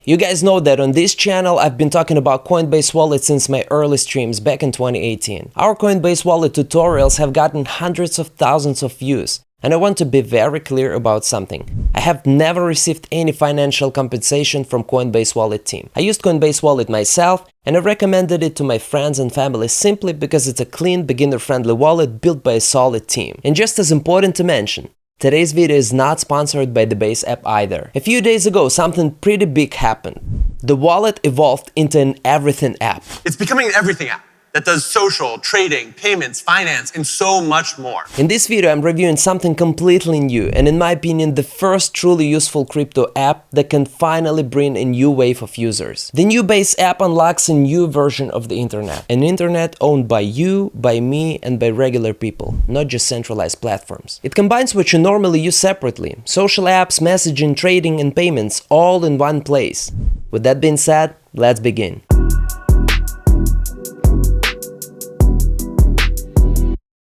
You guys know that on this channel I've been talking about Coinbase Wallet since my early streams back in 2018. Our Coinbase Wallet tutorials have gotten hundreds of thousands of views. And I want to be very clear about something. I have never received any financial compensation from Coinbase Wallet team. I used Coinbase Wallet myself and I recommended it to my friends and family simply because it's a clean, beginner-friendly wallet built by a solid team. And just as important to mention, today's video is not sponsored by the Base app either. A few days ago, something pretty big happened. The wallet evolved into an everything app. It's becoming an everything app that does social, trading, payments, finance, and so much more. In this video, I'm reviewing something completely new and in my opinion, the first truly useful crypto app that can finally bring a new wave of users. The new Base app unlocks a new version of the internet. An internet owned by you, by me, and by regular people, not just centralized platforms. It combines what you normally use separately: social apps, messaging, trading, and payments, all in one place. With that being said, let's begin.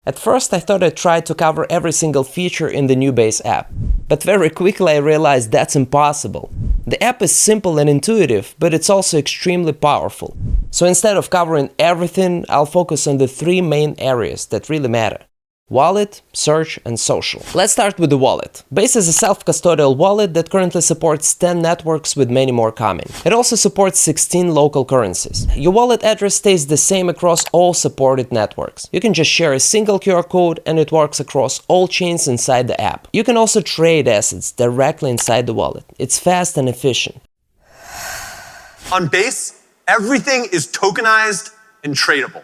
At first, I thought I'd try to cover every single feature in the new Base app, but very quickly I realized that's impossible. The app is simple and intuitive, but it's also extremely powerful. So instead of covering everything, I'll focus on the three main areas that really matter: wallet, search, and social. Let's start with the wallet. Base is a self-custodial wallet that currently supports 10 networks with many more coming. It also supports 16 local currencies. Your wallet address stays the same across all supported networks. You can just share a single QR code and it works across all chains inside the app. You can also trade assets directly inside the wallet. It's fast and efficient. On Base, everything is tokenized and tradable.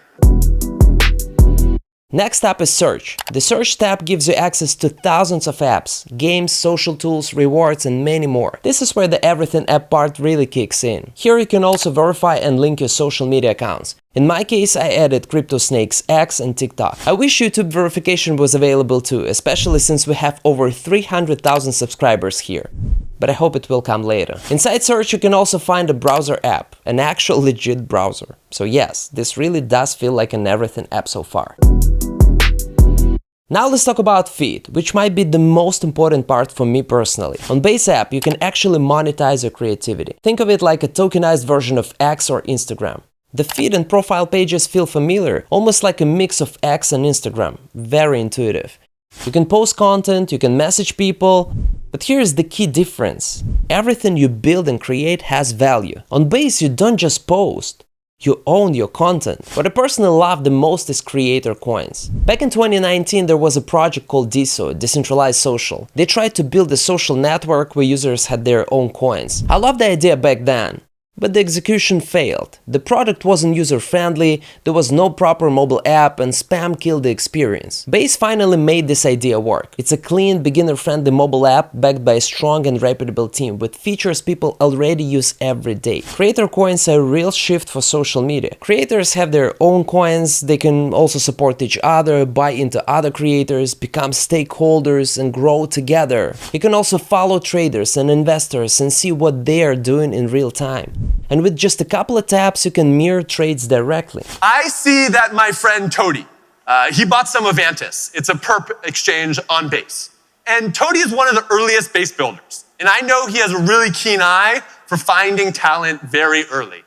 Next up is search. The search tab gives you access to thousands of apps, games, social tools, rewards, and many more. This is where the everything app part really kicks in. Here you can also verify and link your social media accounts. In my case, I added CryptoSnake's X and TikTok. I wish YouTube verification was available too, especially since we have over 300,000 subscribers here. But I hope it will come later. Inside search you can also find a browser app, an actual legit browser. So yes, this really does feel like an everything app so far. Now let's talk about feed, which might be the most important part for me personally. On Base app, you can actually monetize your creativity. Think of it like a tokenized version of X or Instagram. The feed and profile pages feel familiar, almost like a mix of X and Instagram. Very intuitive. You can post content, you can message people, but here's the key difference. Everything you build and create has value. On Base, you don't just post. You own your content. What I personally love the most is creator coins. Back in 2019, there was a project called DeSo, Decentralized Social. They tried to build a social network where users had their own coins. I loved the idea back then, but the execution failed. The product wasn't user-friendly, there was no proper mobile app, and spam killed the experience. Base finally made this idea work. It's a clean, beginner-friendly mobile app backed by a strong and reputable team with features people already use every day. Creator coins are a real shift for social media. Creators have their own coins, they can also support each other, buy into other creators, become stakeholders, and grow together. You can also follow traders and investors and see what they are doing in real time. And with just a couple of taps, you can mirror trades directly. I see that my friend Toady, he bought some Avantis. It's a perp exchange on Base. And Toady is one of the earliest Base builders. And I know he has a really keen eye for finding talent very early.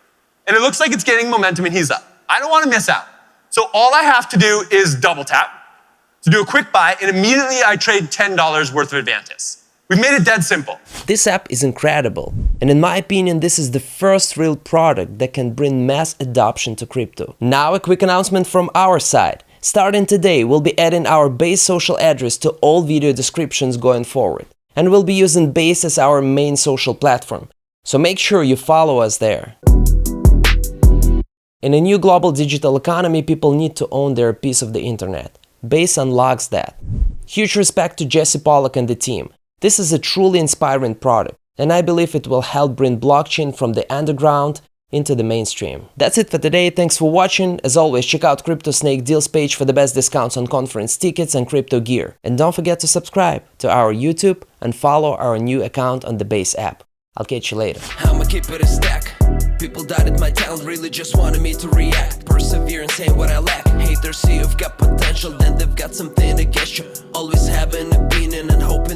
And it looks like it's getting momentum and he's up. I don't want to miss out. So all I have to do is double tap to do a quick buy, and immediately I trade $10 worth of Avantis. We've made it dead simple. This app is incredible, and in my opinion, this is the first real product that can bring mass adoption to crypto. Now a quick announcement from our side. Starting today, we'll be adding our Base social address to all video descriptions going forward, and we'll be using Base as our main social platform, so make sure you follow us there. In a new global digital economy, people need to own their piece of the internet. Base unlocks that. Huge respect to Jesse Pollock and the team. This is a truly inspiring product, and I believe it will help bring blockchain from the underground into the mainstream. That's it for today, thanks for watching. As always, check out CryptoSnake deals page for the best discounts on conference tickets and crypto gear. And don't forget to subscribe to our YouTube and follow our new account on the Base app. I'll catch you later. I'ma keep it a stack. People doubted my talent, really just wanted me to react. Perseverance ain't what I lack. Haters see you've got potential, then they've got something against you. Always have an opinion and hope